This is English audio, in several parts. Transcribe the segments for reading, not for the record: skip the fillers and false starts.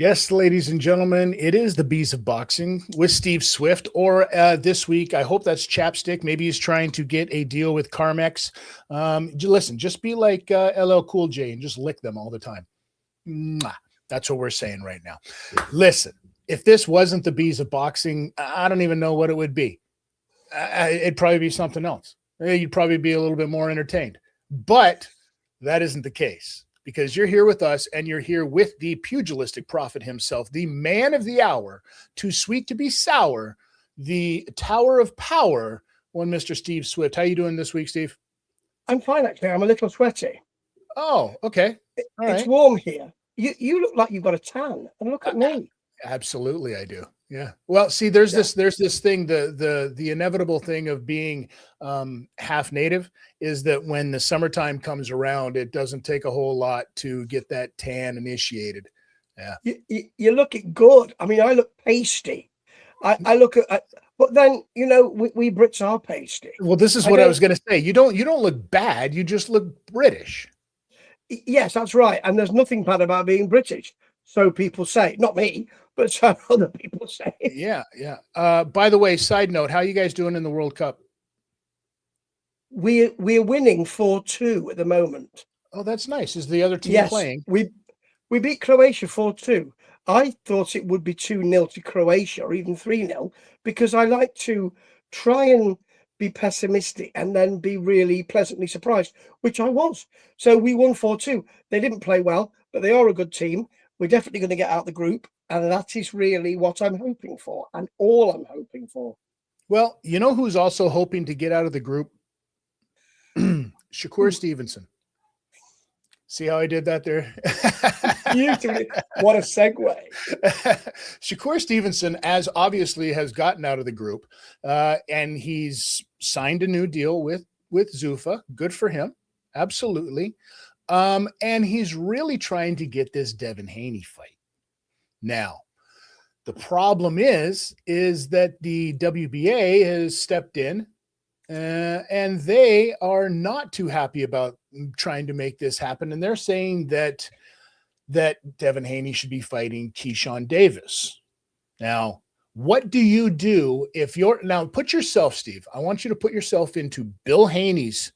Yes, ladies and gentlemen, it is the Bees of Boxing with Steve Swift. Or this week, I hope that's Chapstick. Maybe he's trying to get a deal with Carmex. Listen, just be like LL Cool J and just lick them all the time. Mwah. That's what we're saying right now. Listen, if this wasn't the Bees of Boxing, I don't even know what it would be. It'd probably be something else. You'd probably be a little bit more entertained. But that isn't the case. Because you're here with us and you're here with the pugilistic prophet himself, the man of the hour, too sweet to be sour, the tower of power, one Mr. Steve Swift. How you doing this week, Steve? I'm fine, actually. I'm a little sweaty. Oh, okay. All right. It's warm here. You look like you've got a tan. And look at me. Absolutely, I do. Yeah. Well, see, there's this thing, the inevitable thing of being half native is that when the summertime comes around, it doesn't take a whole lot to get that tan initiated. Yeah. You look good. I mean, I look pasty. I look at, but then we Brits are pasty. Well, this is what I was going to say. You don't look bad. You just look British. Yes, that's right. And there's nothing bad about being British. So people say, not me, but some other people say. Yeah, yeah. By the way, side note, how are you guys doing in the World Cup? We're winning 4-2 at the moment. Oh, that's nice. Is the other team playing? We beat Croatia 4-2. I thought it would be 2-0 to Croatia or even 3-0 because I like to try and be pessimistic and then be really pleasantly surprised, which I was. So we won 4-2. They didn't play well, but they are a good team. We're definitely going to get out the group. And that is really what I'm hoping for and all I'm hoping for. Well, you know who's also hoping to get out of the group? Shakur Stevenson. See how I did that there? What a segue. Shakur Stevenson, as obviously, has gotten out of the group, and he's signed a new deal with Zuffa. Good for him. Absolutely. And he's really trying to get this Devin Haney fight. Now, the problem is that the WBA has stepped in and they are not too happy about trying to make this happen. And they're saying that Devin Haney should be fighting Keyshawn Davis. Now, what do you do if now put yourself, Steve, I want you to put yourself into Bill Haney's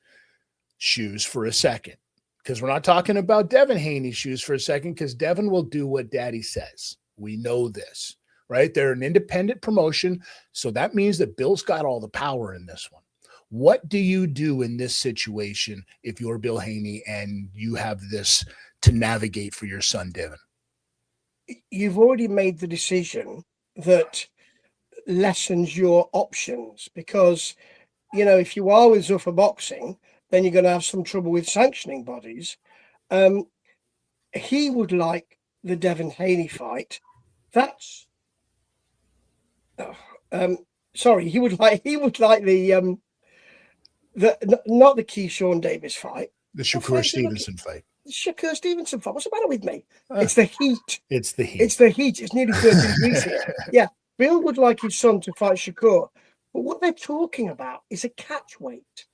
shoes for a second. Because we're not talking about Devin Haney's shoes for a second, because Devin will do what Daddy says. We know this, right? They're an independent promotion, so that means that Bill's got all the power in this one. What do you do in this situation if you're Bill Haney and you have this to navigate for your son, Devin? You've already made the decision that lessens your options because, if you are with Zuffa Boxing, then you're going to have some trouble with sanctioning bodies. He would like the Devin Haney fight. That's he would like the not the Keyshawn Davis fight, the Shakur Stevenson fight. The Shakur Stevenson fight. What's the matter with me? It's the heat. It's the heat. It's the heat. It's nearly 30 degrees here. Yeah, Bill would like his son to fight Shakur, but what they're talking about is a catch weight.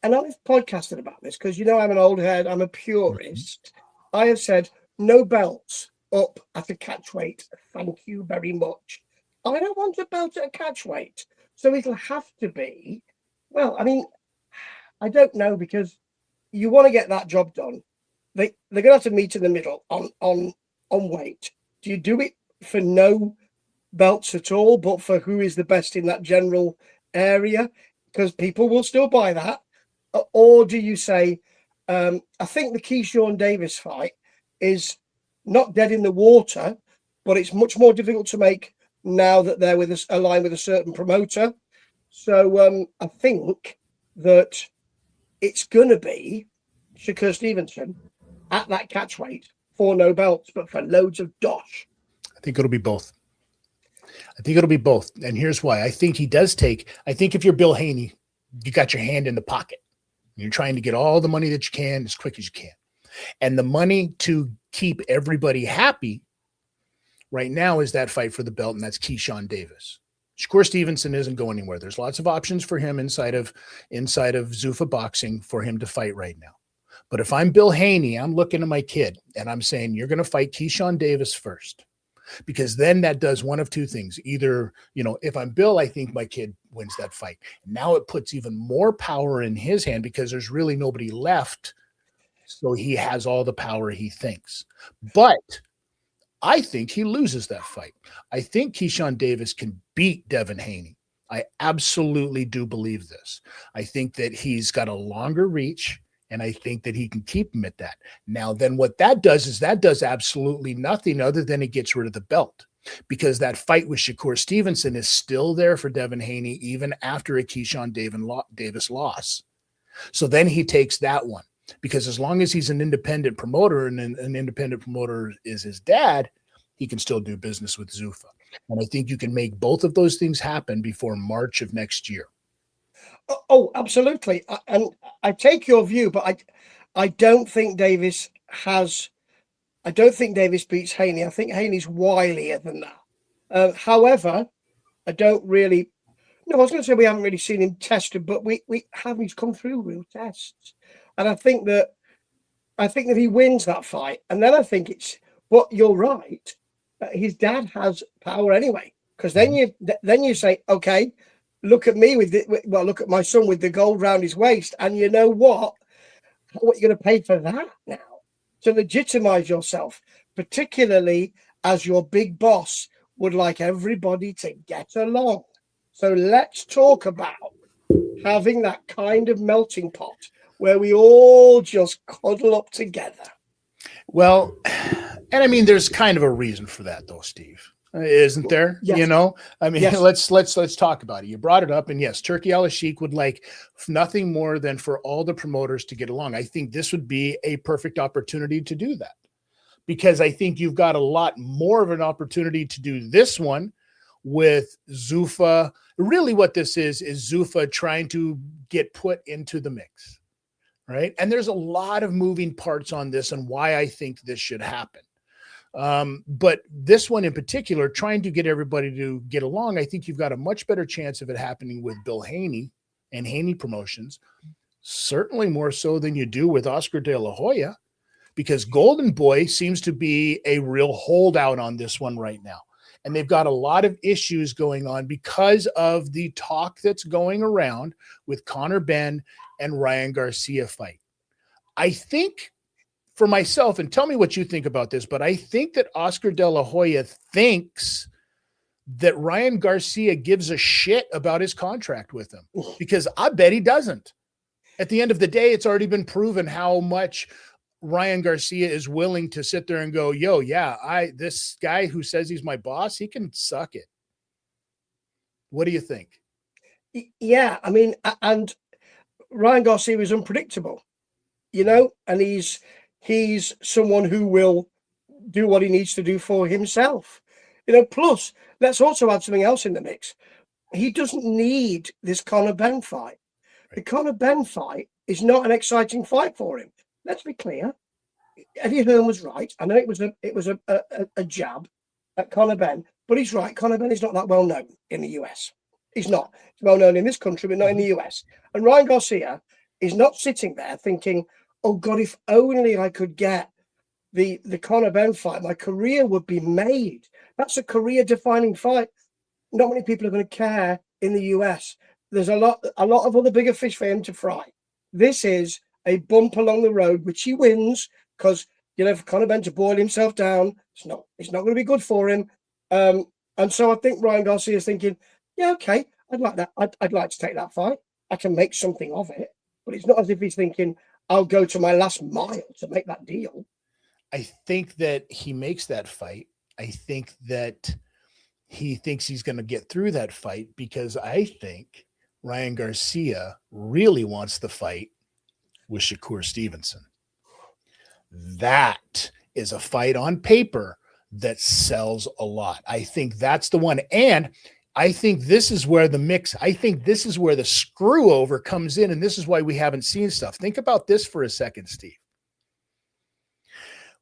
And I've podcasted about this because, I'm an old head. I'm a purist. I have said no belts up at a catch weight. Thank you very much. I don't want a belt at a catch weight. So it'll have to be, I don't know, because you want to get that job done. They're going to have to meet in the middle on weight. Do you do it for no belts at all, but for who is the best in that general area? Because people will still buy that. Or do you say, I think the Keyshawn Davis fight is not dead in the water, but it's much more difficult to make now that they're aligned with a certain promoter. So I think that it's going to be Shakur Stevenson at that catch weight for no belts, but for loads of dosh. I think it'll be both. And here's why. I think if you're Bill Haney, you got your hand in the pocket. You're trying to get all the money that you can as quick as you can. And the money to keep everybody happy right now is that fight for the belt, and that's Keyshawn Davis. Shakur Stevenson isn't going anywhere. There's lots of options for him inside of Zuffa Boxing for him to fight right now. But if I'm Bill Haney, I'm looking at my kid and I'm saying, you're going to fight Keyshawn Davis first. because then that does one of two things. Either, if I'm Bill, I think my kid wins that fight. Now it puts even more power in his hand because there's really nobody left. So he has all the power he thinks. But I think he loses that fight. I think Keyshawn Davis can beat Devin Haney. I absolutely do believe this. I think that he's got a longer reach, and I think that he can keep him at that. Now, then what that does is that does absolutely nothing other than it gets rid of the belt, because that fight with Shakur Stevenson is still there for Devin Haney even after a Keyshawn Davis loss. So then he takes that one, because as long as he's an independent promoter and an independent promoter is his dad, he can still do business with Zuffa. And I think you can make both of those things happen before March of next year. Oh, absolutely. And I take your view, but I don't think Davis beats Haney. I think Haney's wilier than that. However, I don't really. No, I was going to say we haven't really seen him tested, but we have. He's come through real tests, and I think that he wins that fight. And then I think it's. But you're right. His dad has power anyway, because then you say, okay, look at me look at my son with the gold round his waist, and you know what are you going to pay for that now to legitimize yourself, particularly as your big boss would like everybody to get along. So let's talk about having that kind of melting pot where we all just cuddle up together. Well, and I mean, there's kind of a reason for that, though, Steve, isn't there? Yes. Yes. Let's talk about it. You brought it up, and yes, Turki Al-Sheikh would like nothing more than for all the promoters to get along. I think this would be a perfect opportunity to do that, because I think you've got a lot more of an opportunity to do this one with Zuffa. Really, what this is Zuffa trying to get put into the mix. Right. And there's a lot of moving parts on this and why I think this should happen. But this one in particular, trying to get everybody to get along, I think you've got a much better chance of it happening with Bill Haney and Haney Promotions, certainly more so than you do with Oscar De La Hoya, because Golden Boy seems to be a real holdout on this one right now. And they've got a lot of issues going on because of the talk that's going around with Conor Benn and Ryan Garcia fight. I think for myself, and tell me what you think about this, but I think that Oscar De La Hoya thinks that Ryan Garcia gives a shit about his contract with him, because I bet he doesn't. At the end of the day, it's already been proven how much Ryan Garcia is willing to sit there and go, yo, yeah, this guy who says he's my boss, he can suck it. What do you think? Yeah, I mean, and Ryan Garcia is unpredictable, and he's someone who will do what he needs to do for himself. Plus, let's also add something else in the mix. He doesn't need this Conor Benn fight. Right. The Conor Benn fight is not an exciting fight for him. Let's be clear. Eddie Hearn was right. I know it was a jab at Conor Benn, but he's right. Conor Benn is not that well known in the US. He's not. He's well known in this country, but not in the US. And Ryan Garcia is not sitting there thinking, oh God, if only I could get the Conor Benn fight, my career would be made. That's a career-defining fight. Not many people are going to care in the US. There's a lot of other bigger fish for him to fry. This is a bump along the road, which he wins, because for Conor Benn to boil himself down, it's not going to be good for him. And so I think Ryan Garcia is thinking, yeah, okay, I'd like that. I'd like to take that fight. I can make something of it. But it's not as if he's thinking, I'll go to my last mile to make that deal. I think that he makes that fight. I think that he thinks he's going to get through that fight, because I think Ryan Garcia really wants the fight with Shakur Stevenson. That is a fight on paper that sells a lot. I think that's the one. And I think this is where this is where the screw over comes in. And this is why we haven't seen stuff. Think about this for a second, Steve.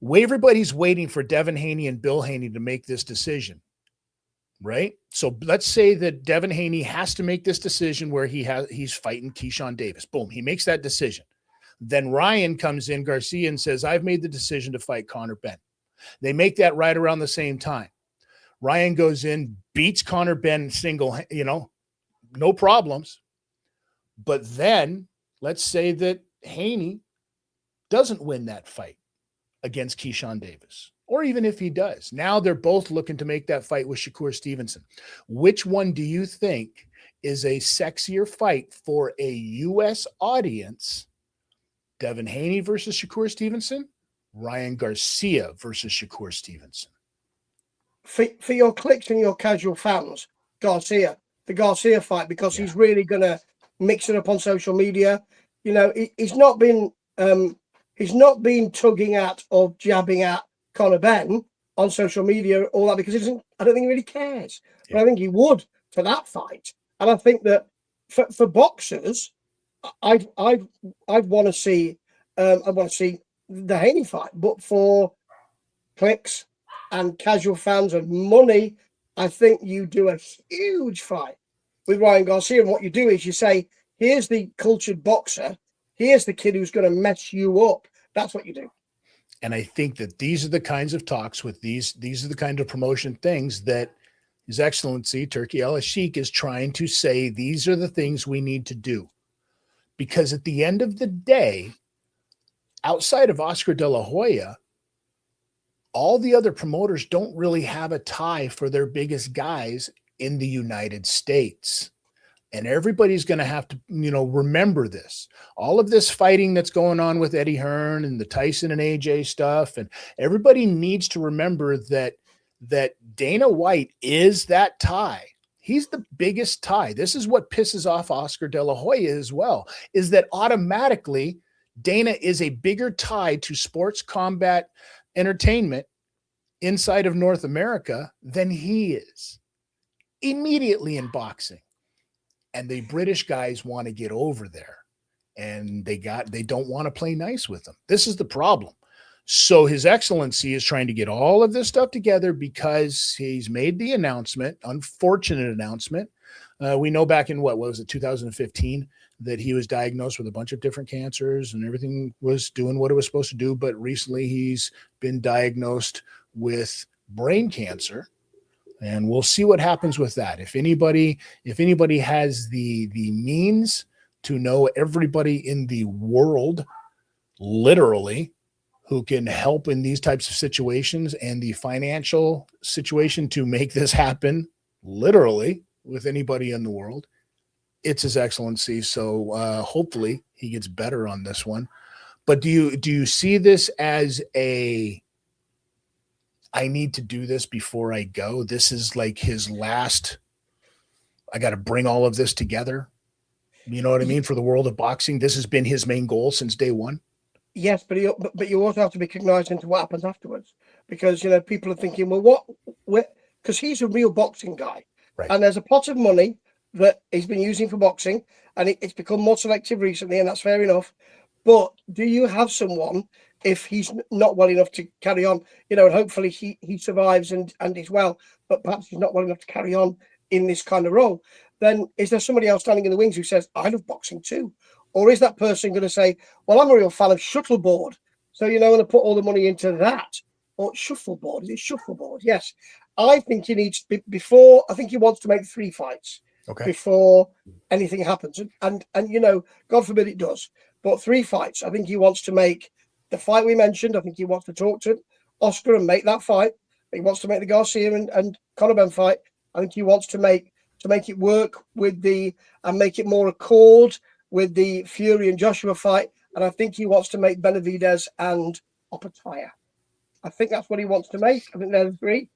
Everybody's waiting for Devin Haney and Bill Haney to make this decision, right? So let's say that Devin Haney has to make this decision where he's fighting Keyshawn Davis. Boom, he makes that decision. Then Ryan comes in, Garcia, and says, I've made the decision to fight Conor Benn. They make that right around the same time. Ryan goes in, beats Conor Benn no problems. But then let's say that Haney doesn't win that fight against Keyshawn Davis, or even if he does. Now they're both looking to make that fight with Shakur Stevenson. Which one do you think is a sexier fight for a U.S. audience? Devin Haney versus Shakur Stevenson, Ryan Garcia versus Shakur Stevenson. For your clicks and your casual fans, the Garcia fight, because he's really going to mix it up on social media. You know, he's not been tugging at or jabbing at Conor Benn on social media, all that, because I don't think he really cares. Yeah. But I think he would for that fight. And I think that for boxers, I'd want to see the Haney fight, but for clicks and casual fans and money, I think you do a huge fight with Ryan Garcia. And what you do is you say, here's the cultured boxer, here's the kid who's going to mess you up. That's what you do. And I think that these are the kinds of talks with these are the kind of promotion things that His Excellency Turki Al-Sheikh is trying to say, these are the things we need to do. Because at the end of the day, outside of Oscar De La Hoya, all the other promoters don't really have a tie for their biggest guys in the United States. And everybody's going to have to, remember this. All of this fighting that's going on with Eddie Hearn and the Tyson and AJ stuff, and everybody needs to remember that Dana White is that tie. He's the biggest tie. This is what pisses off Oscar De La Hoya as well, is that automatically Dana is a bigger tie to sports combat entertainment inside of North America than he is immediately in boxing. And the British guys want to get over there, and they don't want to play nice with them. This is the problem. So His Excellency is trying to get all of this stuff together because he's made the announcement, unfortunate announcement. We know back in what was it, 2015, that he was diagnosed with a bunch of different cancers and everything was doing what it was supposed to do. But recently he's been diagnosed with brain cancer. And we'll see what happens with that. If anybody has the means to know everybody in the world, literally, who can help in these types of situations, and the financial situation to make this happen, literally, with anybody in the world, it's His Excellency. So hopefully he gets better on this one. But do you see this as I need to do this before I go? This is like his last, I got to bring all of this together. You know what I mean? For the world of boxing, this has been his main goal since day one. Yes, but you also have to be cognizant of what happens afterwards, because people are thinking, well, because he's a real boxing guy, right? And there's a pot of money that he's been using for boxing, and it's become more selective recently, and that's fair enough. But do you have someone, if he's not well enough to carry on, and hopefully he survives and is well, but perhaps he's not well enough to carry on in this kind of role, then is there somebody else standing in the wings who says, I love boxing too? Or is that person going to say, well, I'm a real fan of shuffleboard, so I'm going to put all the money into that? Or shuffleboard? Is it shuffleboard? Yes. I think he needs, I think he wants to make 3 fights before anything happens. And God forbid it does. But 3 fights. I think he wants to make the fight we mentioned. I think he wants to talk to Oscar and make that fight. He wants to make the Garcia and Conor Benn fight. I think he wants to make it work and make it more accord with the Fury and Joshua fight. And I think he wants to make Benavidez and Opataya. I think that's what he wants to make. I think they're the 3.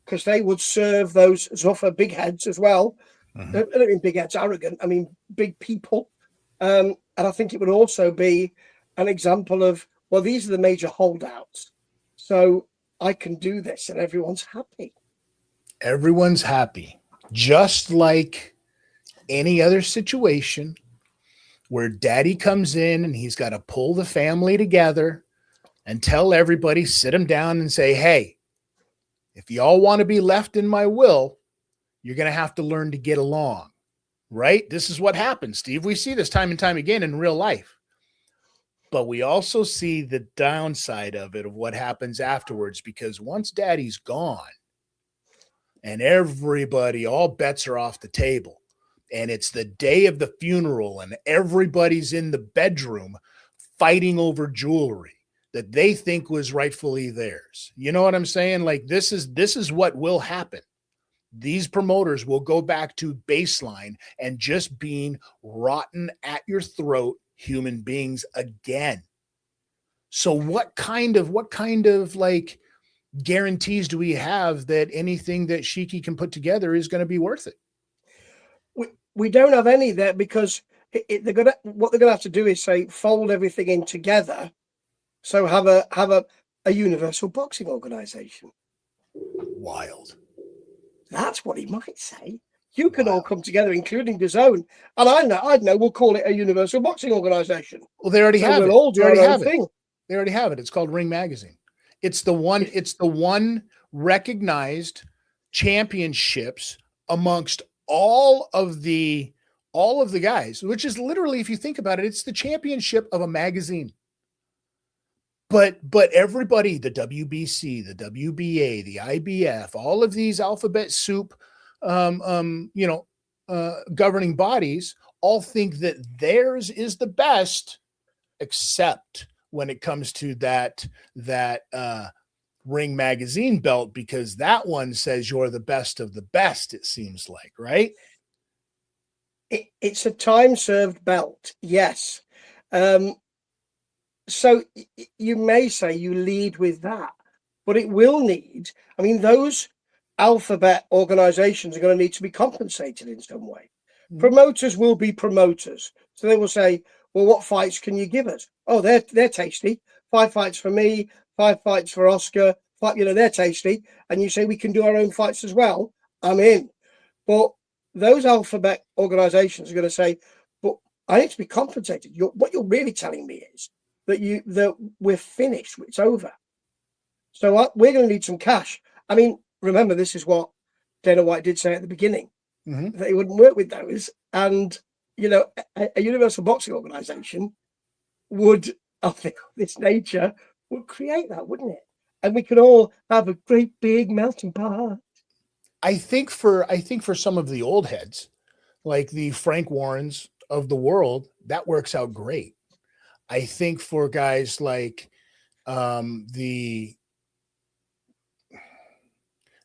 Because they would serve those Zuffa big heads as well. Mm-hmm. I don't mean big heads arrogant. I mean big people. And I think it would also be an example of, well, these are the major holdouts. So I can do this and everyone's happy. Everyone's happy. Just like any other situation where daddy comes in and he's got to pull the family together and tell everybody, sit them down and say, hey, if y'all want to be left in my will, you're going to have to learn to get along, right? This is what happens, Steve. We see this time and time again in real life. But we also see the downside of it, of what happens afterwards, because once daddy's gone, and everybody, all bets are off the table. And it's the day of the funeral, and everybody's in the bedroom fighting over jewelry that they think was rightfully theirs. You know what I'm saying? Like this is what will happen. These promoters will go back to baseline and just being rotten at your throat human beings again. So what kind of like guarantees do we have that anything that Sheiky can put together is going to be worth it? We don't have any there, because they're gonna, what they're gonna have to do is say fold everything in together. So have a universal boxing organization. Wild. That's what he might say. You can all come together, including DAZN, and I know we'll call it a universal boxing organization. Well, they already have it. All do our own thing. They already have it. It's called Ring Magazine. It's the one recognized championships amongst all of the guys, which is literally, if you think about it, it's the championship of a magazine. But everybody, the WBC, the WBA, the IBF, all of these alphabet soup, governing bodies all think that theirs is the best, except when it comes to that Ring Magazine belt, because that one says you're the best of the best, it seems like, right? It's a time-served belt, yes. So you may say you lead with that, but it will need, I mean, those alphabet organizations are going to need to be compensated in some way. Mm-hmm. Promoters will be promoters. So they will say, well, what fights can you give us? Oh, they're tasty. 5 fights for me, 5 fights for Oscar. They're tasty. And you say we can do our own fights as well. I'm in. But those alphabet organizations are going to say, but I need to be compensated. What you're really telling me is that we're finished. It's over. So we're going to need some cash. I mean, remember, this is what Dana White did say at the beginning, mm-hmm. that he wouldn't work with those. And, a universal boxing organization would, of this nature, would create that, wouldn't it? And we could all have a great big melting pot. I think for some of the old heads, like the Frank Warrens of the world, that works out great. I think for guys like the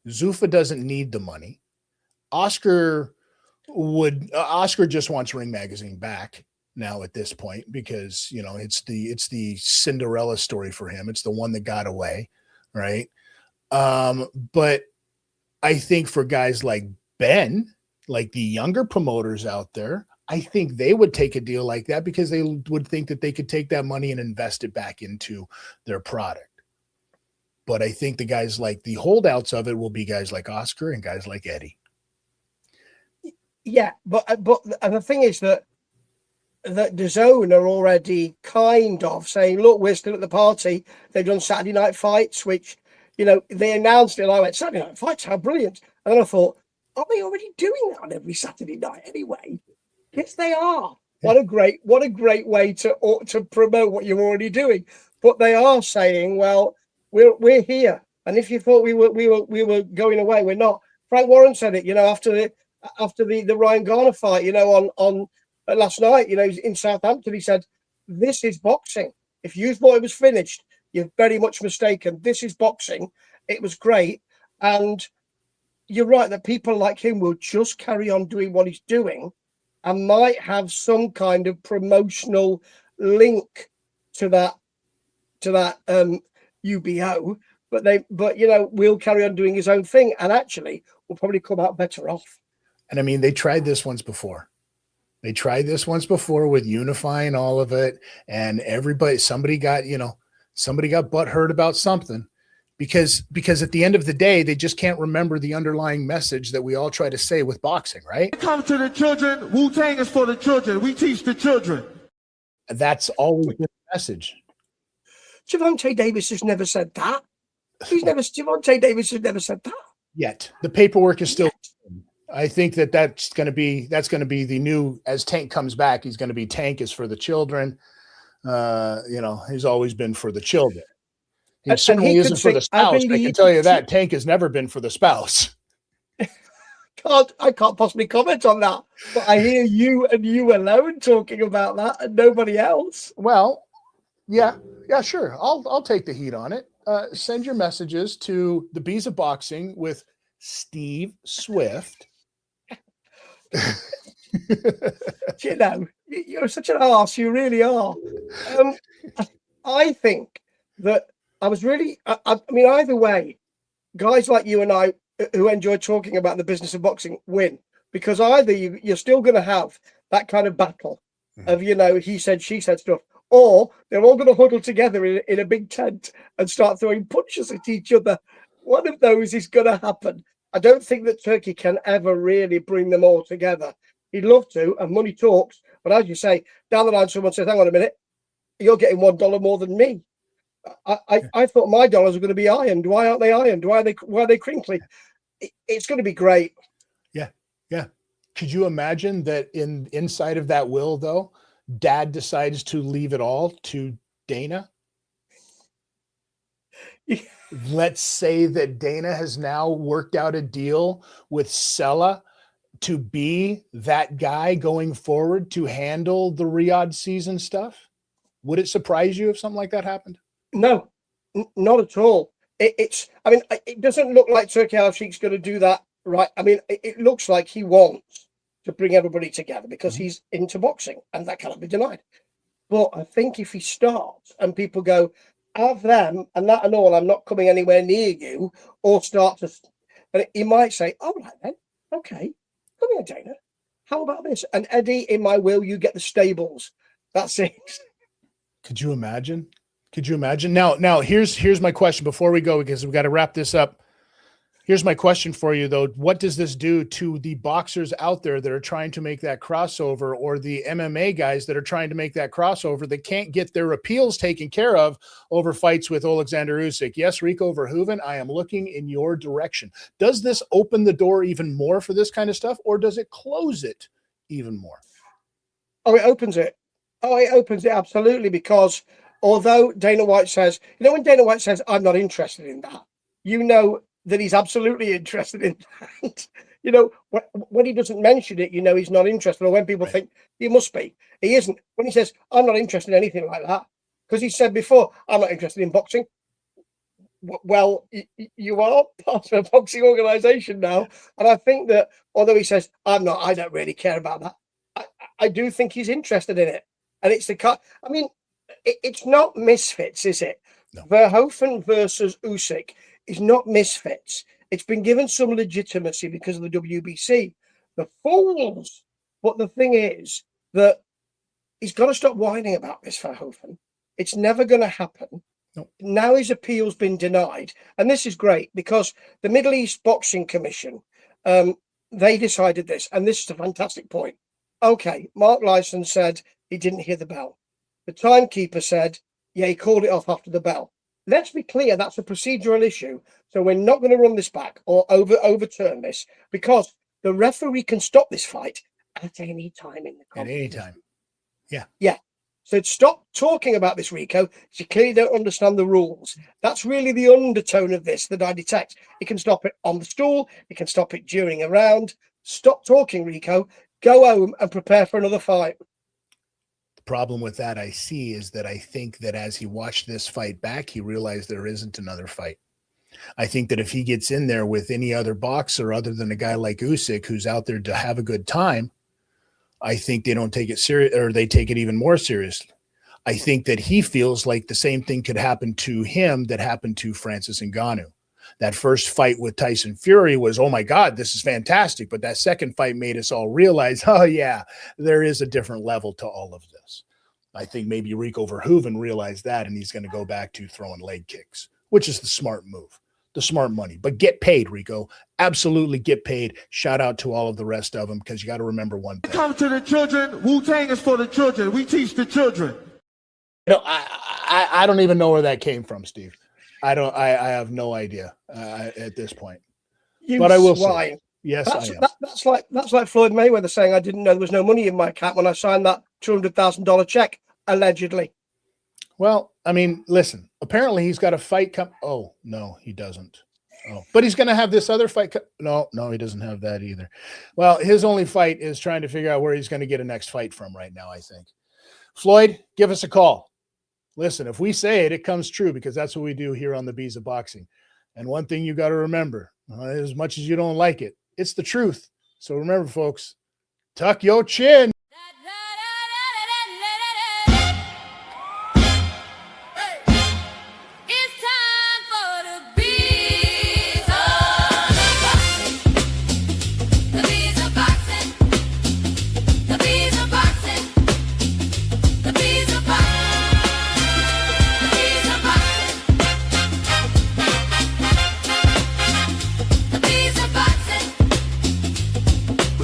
Zuffa doesn't need the money. Oscar just wants Ring Magazine back now at this point, because it's the Cinderella story for him. It's the one that got away, right? But I think for guys like Ben, like the younger promoters out there, I think they would take a deal like that because they would think that they could take that money and invest it back into their product. But I think the guys like the holdouts of it will be guys like Oscar and guys like Eddie. Yeah, but the thing is that DAZN are already kind of saying, look, we're still at the party. They've done Saturday night fights, which, they announced it. And I went, Saturday night fights, how brilliant. And then I thought, aren't they already doing that on every Saturday night anyway? Yes, they are. What a great way to promote what you're already doing. But they are saying, well, we're here. And if you thought we were going away, we're not. Frank Warren said it, after the Ryan Garner fight, on last night, in Southampton, he said, this is boxing. If you thought it was finished, you're very much mistaken. This is boxing. It was great. And you're right that people like him will just carry on doing what he's doing and might have some kind of promotional link to that UBO, but we'll carry on doing his own thing, and actually will probably come out better off. And I mean, they tried this once before. With unifying all of it, and somebody got butthurt about something. Because at the end of the day, they just can't remember the underlying message that we all try to say with boxing, right? When it comes to the children, Wu-Tang is for the children. We teach the children. That's always been the message. Gervonta Davis has never said that. Gervonta Davis has never said that. Yet. The paperwork is still. I think that's going to be the new, as Tank comes back, he's going to be Tank is for the children. He's always been for the children. He certainly isn't for the spouse. I can tell you that Tank has never been for the spouse. I can't possibly comment on that. But I hear you and you alone talking about that, and nobody else. Well, yeah, sure. I'll take the heat on it. Send your messages to the Bees of Boxing with Steve Swift. You know, you're such an arse. You really are. I think that I was really. I mean, either way, guys like you and I who enjoy talking about the business of boxing win, because either you're still going to have that kind of battle of, you know, he said, she said stuff, or they're all going to huddle together in a big tent and start throwing punches at each other. One of those is going to happen. I don't think that Turkey can ever really bring them all together. He'd love to, and money talks. But as you say, down the line, someone says, hang on a minute, you're getting $1 more than me. I thought my dollars were going to be ironed. Why aren't they ironed? Why are they crinkly? It's going to be great. Yeah. Could you imagine that inside of that will, though, Dad decides to leave it all to Dana? Let's say that Dana has now worked out a deal with Sella to be that guy going forward to handle the Riyadh season stuff. Would it surprise you if something like that happened? No, not at all. I mean, it doesn't look like Turki Al-Sheikh's going to do that, right? I mean, it looks like he wants to bring everybody together because he's into boxing, and that cannot be denied. But I think if he starts and people go, have them and that and all, I'm not coming anywhere near you, or start to, and he might say, all right then, okay, come here, Dana. How about this? And Eddie, in my will, you get the stables. That's it. Could you imagine? Now here's my question before we go, because we've got to wrap this up. Here's my question for you, though. What does this do to the boxers out there that are trying to make that crossover, or the MMA guys that are trying to make that crossover that can't get their appeals taken care of over fights with Alexander Usyk? Yes, Rico Verhoeven, I am looking in your direction. Does this open the door even more for this kind of stuff, or does it close it even more? Oh, it opens it. Absolutely, because although Dana White says, you know, when Dana White says, I'm not interested in that, you know that he's absolutely interested in that. You know, when he doesn't mention it, you know he's not interested. Or when people think he must be, he isn't. When he says, I'm not interested in anything like that, because he said before, I'm not interested in boxing. Well, you are part of a boxing organization now. And I think that although he says, I don't really care about that, I do think he's interested in it. And it's I mean, it's not misfits, is it? No. Verhoeven versus Usyk is not misfits. It's been given some legitimacy because of the WBC. The fools. But the thing is that he's got to stop whining about this, Verhoeven. It's never going to happen. No. Now his appeal's been denied. And this is great because the Middle East Boxing Commission, they decided this. And this is a fantastic point. Okay, Mark Lyson said he didn't hear the bell. The timekeeper said, yeah, he called it off after the bell. Let's be clear, that's a procedural issue. So we're not going to run this back or overturn this, because the referee can stop this fight at any time in the competition. At any time. Yeah. Yeah. So stop talking about this, Rico. You clearly don't understand the rules. That's really the undertone of this that I detect. It can stop it on the stool. It can stop it during a round. Stop talking, Rico. Go home and prepare for another fight. Problem with that I see is that I think that as he watched this fight back, he realized there isn't another fight. I think that if he gets in there with any other boxer other than a guy like Usyk, who's out there to have a good time, I think they don't take it serious, or they take it even more seriously. I think that he feels like the same thing could happen to him that happened to Francis Ngannou. That first fight with Tyson Fury was, oh my God, this is fantastic. But that second fight made us all realize, oh yeah, there is a different level to all of this. I think maybe Rico Verhoeven realized that, and he's going to go back to throwing leg kicks, which is the smart move, the smart money. But get paid, Rico. Absolutely get paid. Shout out to all of the rest of them, because you got to remember one thing. Come to the children. Wu-Tang is for the children. We teach the children. You know, I don't even know where that came from, Steve. I have no idea at this point. But I will say, yes, I am. That's like Floyd Mayweather saying, I didn't know there was no money in my account when I signed that $200,000 check, allegedly. Well, I mean, listen, apparently he's got a fight come. Oh, no, he doesn't. Oh, but he's going to have this other fight. No, he doesn't have that either. Well, his only fight is trying to figure out where he's going to get a next fight from right now, I think. Floyd, give us a call. Listen, if we say it, it comes true because that's what we do here on the Bees of Boxing. And one thing you got to remember, as much as you don't like it, it's the truth. So remember, folks, tuck your chin.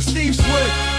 Steve Swift.